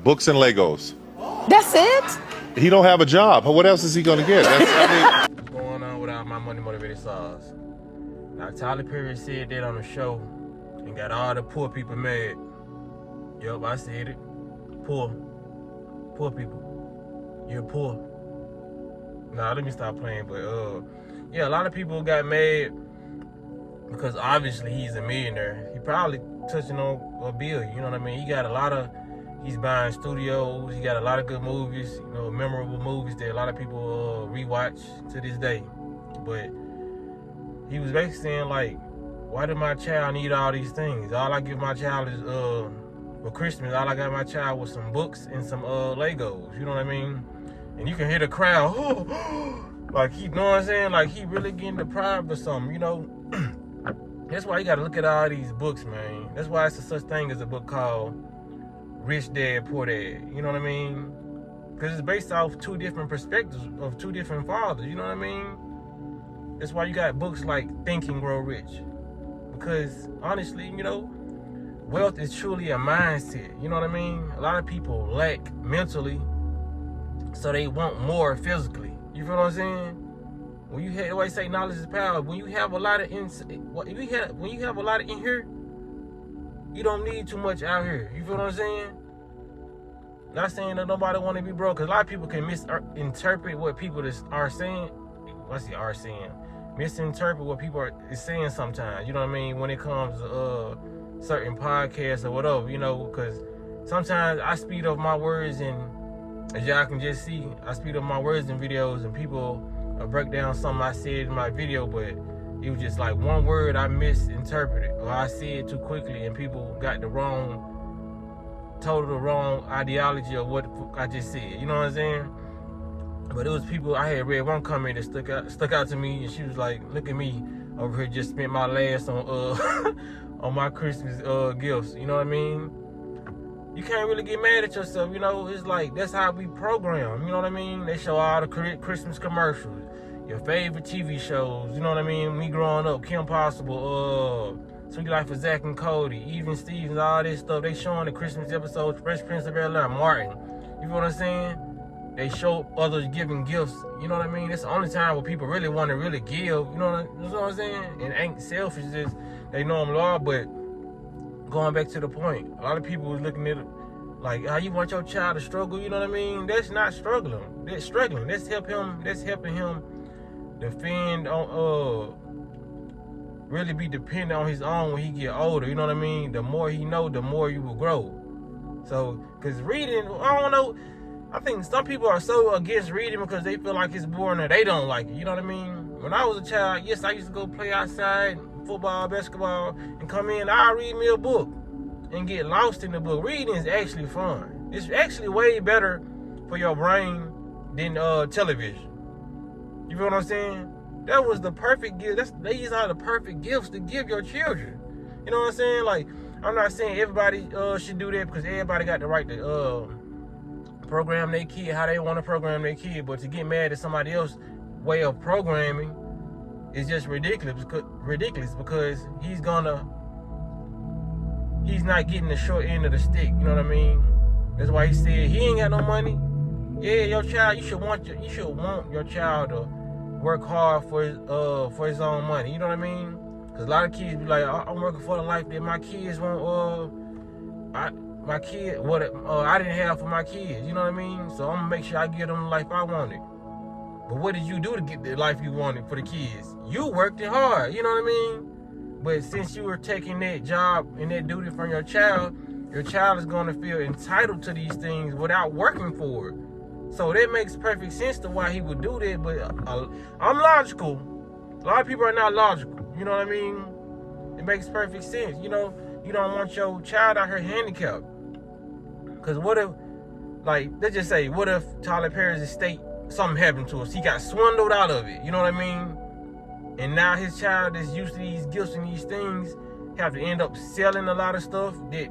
Books and Legos. That's it? He don't have a job. What else is he gonna get? What's going on with all my money motivated sauce? Now Tyler Perry said that on the show and got all the poor people mad. Yup, I said it. Poor people. You're poor. Nah, let me stop playing. But yeah, a lot of people got mad because obviously he's a millionaire. He probably touching on a bill. You know what I mean? He got he's buying studios. He got a lot of good movies, you know, memorable movies that a lot of people rewatch to this day. But he was basically saying, like, why did my child need all these things? All I give my child is, for Christmas, all I got my child was some books and some Legos. You know what I mean? And you can hear the crowd, like, you know what I'm saying? Like, he really getting deprived of something, you know? That's why you got to look at all these books, man. That's why it's a such thing as a book called Rich Dad, Poor Dad. You know what I mean? Because it's based off two different perspectives of two different fathers. You know what I mean? That's why you got books like Think and Grow Rich. Because honestly, you know, wealth is truly a mindset. You know what I mean? A lot of people lack mentally, so they want more physically. You feel what I'm saying? When you have, always say knowledge is power. When you have a lot of when you have a lot of in here, you don't need too much out here. You feel what I'm saying? Not saying that nobody want to be broke, because a lot of people can misinterpret what people are saying. Misinterpret what people are saying sometimes. You know what I mean? When it comes to certain podcasts or whatever, you know, because sometimes I speed up my words, and as y'all can just see, I speed up my words in videos, and people break down something I said in my video, but it was just like one word I misinterpreted, or I said too quickly, and people got the wrong ideology of what I just said. You know what I'm saying? But it was people, I had read one comment that stuck out to me, and she was like, look at me over here, just spent my last on on my Christmas gifts. You know what I mean? You can't really get mad at yourself. You know, it's like, that's how we program. You know what I mean? They show all the Christmas commercials, your favorite TV shows. You know what I mean? Me growing up, Kim Possible, Sweet Life of Zach and Cody, Even Stevens, all this stuff. They showing the Christmas episodes, Fresh Prince of Bel-Air, Martin. You feel what I'm saying? They show others giving gifts. You know what I mean? It's the only time where people really want to really give. You know what I'm saying? And ain't selfish as they normally are. But going back to the point, a lot of people was looking at it like, how you want your child to struggle? You know what I mean? That's not struggling. That's struggling. That's helping him defend on really be dependent on his own when he get older. You know what I mean? The more he know, the more you will grow. So, because reading, I don't know, I think some people are so against reading because they feel like it's boring or they don't like it. You know what I mean? When I was a child, yes, I used to go play outside, football, basketball, and come in, I'll read me a book and get lost in the book. Reading is actually fun. It's actually way better for your brain than television. You feel what I'm saying? That was the perfect gift. These are the perfect gifts to give your children. You know what I'm saying? Like, I'm not saying everybody should do that, because everybody got the right to program their kid how they want to program their kid. But to get mad at somebody else's way of programming is just ridiculous because he's not getting the short end of the stick. You know what I mean? That's why he said he ain't got no money. Yeah, your child, you should want your child to work hard for his own money. You know what I mean? Because a lot of kids be like, I'm working for the life that my kids want. I didn't have for my kids. You know what I mean? So I'm gonna make sure I give them the life I wanted. But what did you do to get the life you wanted for the kids? You worked it hard. You know what I mean? But since you were taking that job and that duty from your child is gonna feel entitled to these things without working for it. So that makes perfect sense to why he would do that. But I'm logical. A lot of people are not logical. You know what I mean? It makes perfect sense. You know, you don't want your child out here handicapped. Because what if, like, let's just say, what if Tyler Perry's estate, something happened to us? He got swindled out of it. You know what I mean? And now his child that's used to these gifts and these things have to end up selling a lot of stuff that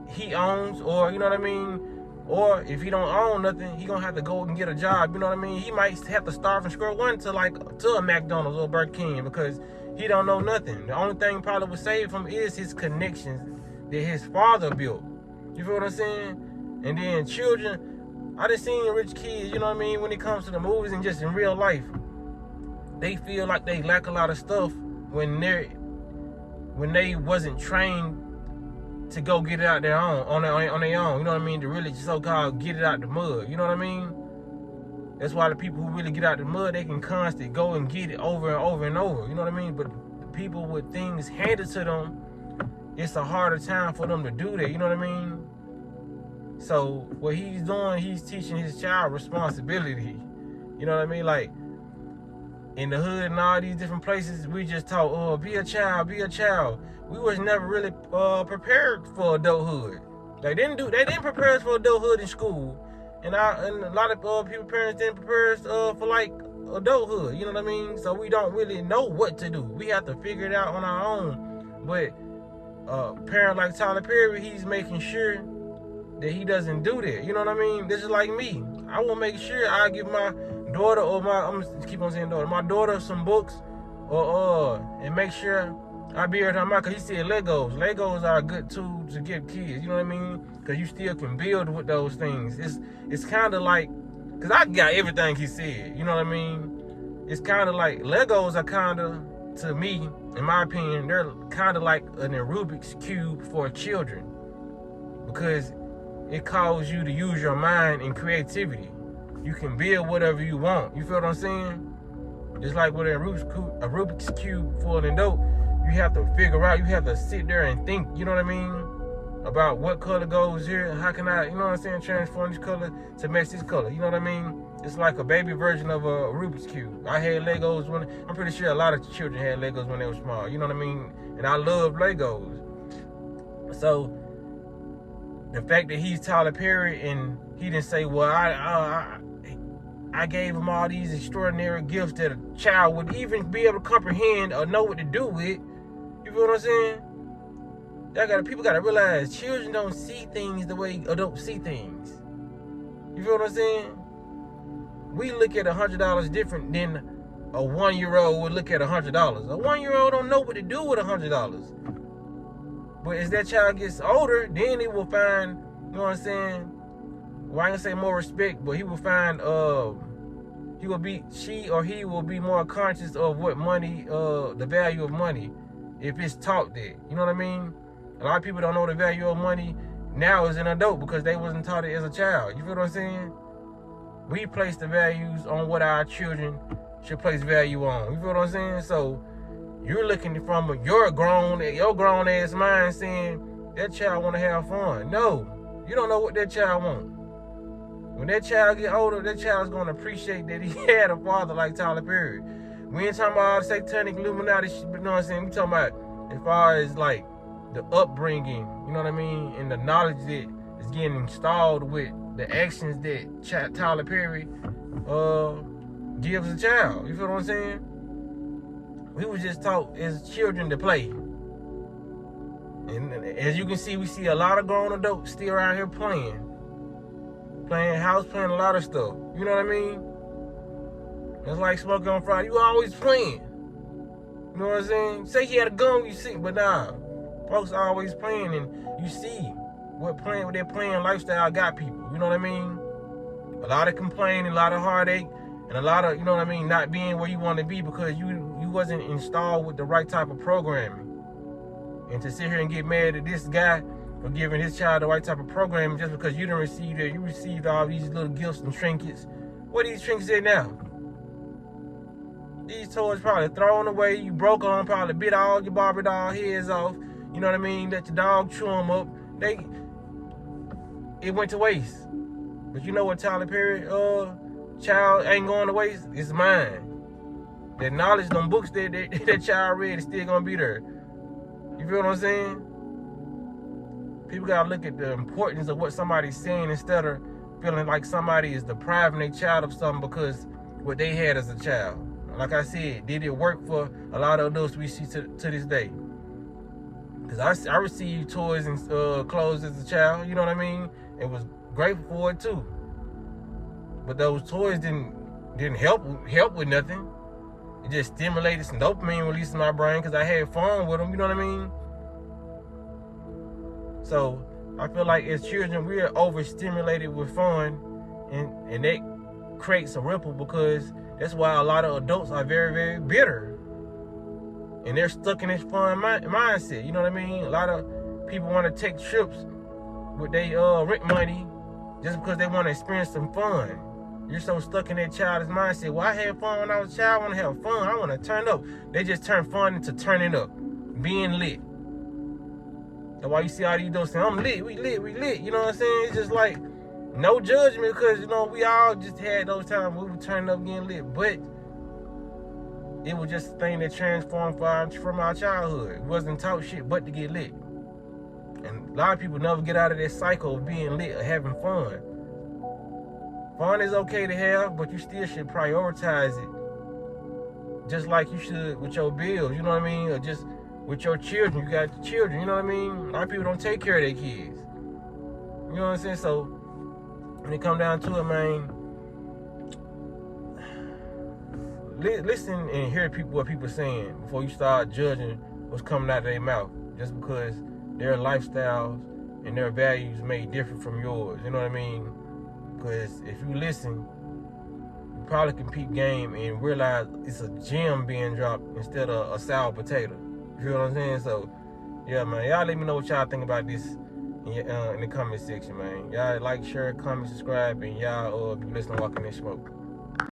he owns, or, you know what I mean? Or if he don't own nothing, he gonna have to go and get a job. You know what I mean? He might have to start from square one to a McDonald's or Burger King, because he don't know nothing. The only thing probably would save him is his connections that his father built. You feel what I'm saying? And then children, I done seen rich kids, you know what I mean, when it comes to the movies and just in real life, they feel like they lack a lot of stuff when they wasn't trained to go get it out their own, on their own, you know what I mean, to really so-called get it out the mud, you know what I mean? That's why the people who really get out the mud, they can constantly go and get it over and over and over, you know what I mean? But the people with things handed to them, it's a harder time for them to do that, you know what I mean? So what he's doing, he's teaching his child responsibility, you know what I mean? Like, in the hood and all these different places, we just taught, oh, be a child, be a child. We was never really prepared for adulthood. They didn't prepare us for adulthood in school. And a lot of people, parents didn't prepare us for like adulthood, you know what I mean? So we don't really know what to do. We have to figure it out on our own. But a parent like Tyler Perry, he's making sure that he doesn't do that. You know what I mean? This is like me. I will make sure I give my daughter I'm gonna keep on saying daughter, my daughter some books and make sure I be here to my, cause he said Legos. Legos are a good tool to give kids, you know what I mean? Cause you still can build with those things. It's kind of like, cause I got everything he said, you know what I mean? It's kind of like, Legos are kind of, to me, in my opinion, they're kind of like an Rubik's Cube for children. Because it calls you to use your mind and creativity. You can build whatever you want. You feel what I'm saying? Just like with a Rubik's Cube for an adult, you have to figure out, you have to sit there and think, you know what I mean? About what color goes here, how can I, you know what I'm saying, transform this color to match this color, you know what I mean? It's like a baby version of a Rubik's Cube. I had Legos when, I'm pretty sure a lot of children had Legos when they were small, you know what I mean? And I love Legos. So, the fact that he's Tyler Perry and he didn't say, well, I gave him all these extraordinary gifts that a child would even be able to comprehend or know what to do with. You feel what I'm saying? People gotta realize children don't see things the way adults see things. You feel what I'm saying? We look at $100 different than a 1-year-old would look at $100. A 1-year-old don't know what to do with $100. But as that child gets older, then he will find, you know what I'm saying? Well, I ain't gonna say more respect, but he will find, she or he will be more conscious of what money, the value of money, if it's taught that. You know what I mean? A lot of people don't know the value of money now as an adult because they wasn't taught it as a child. You feel what I'm saying? We place the values on what our children should place value on. You feel what I'm saying? So, you're looking from your grown ass mind saying that child want to have fun. No, you don't know what that child want. When that child get older, that child's going to appreciate that he had a father like Tyler Perry. We ain't talking about all the satanic Illuminati shit, but you know what I'm saying? We talking about as far as like the upbringing, you know what I mean? And the knowledge that is getting installed with the actions that Tyler Perry gives a child. You feel what I'm saying? We was just taught as children to play. And as you can see, we see a lot of grown adults still around here playing house, playing a lot of stuff. You know what I mean? It's like Smokey on Friday. You always playing. You know what I'm saying? Say he had a gun, you see, but nah. Folks are always playing, and you see what they're playing lifestyle got people. You know what I mean? A lot of complaining, a lot of heartache, and a lot of, you know what I mean, not being where you want to be because you wasn't installed with the right type of programming. And to sit here and get mad at this guy for giving his child the right type of programming just because you didn't receive it, you received all these little gifts and trinkets. What are these trinkets at now? These toys probably thrown away, you broke them, probably bit all your Barbie doll heads off. You know what I mean? Let your dog chew them up. It went to waste. But you know what Tyler Perry child ain't going to waste? It's mine. That knowledge, them books that child read is still gonna be there. You feel what I'm saying? People gotta look at the importance of what somebody's saying instead of feeling like somebody is depriving their child of something because what they had as a child. Like I said, did it work for a lot of adults we see to this day? Because I received toys and clothes as a child, you know what I mean? And was grateful for it too. But those toys didn't help with nothing. It just stimulated some dopamine release in my brain because I had fun with them, you know what I mean? So, I feel like as children we're overstimulated with fun, and that creates a ripple, because that's why a lot of adults are very, very bitter, and they're stuck in this fun mindset. You know what I mean? A lot of people want to take trips with their rent money just because they want to experience some fun. You're so stuck in that childish mindset. Well, I had fun when I was a child. I want to have fun. I want to turn up. They just turn fun into turning up, being lit. That's why you see all these dudes saying, I'm lit, we lit, we lit. You know what I'm saying? It's just like, no judgment, because, you know, we all just had those times we were turning up, getting lit. But it was just a thing that transformed from our childhood. It wasn't taught shit but to get lit. And a lot of people never get out of that cycle of being lit or having fun. Fun is okay to have, but you still should prioritize it. Just like you should with your bills, you know what I mean? Or just with your children. You got children, you know what I mean? A lot of people don't take care of their kids. You know what I'm saying? So when it come down to it, man, listen and hear what people saying before you start judging what's coming out of their mouth, just because their lifestyles and their values may differ from yours. You know what I mean? Because if you listen, you probably can peep game and realize it's a gem being dropped instead of a sour potato. You feel what I'm saying? So, yeah, man, y'all let me know what y'all think about this in the comment section, man. Y'all like, share, comment, subscribe, and y'all be listening to Walking in Smoke.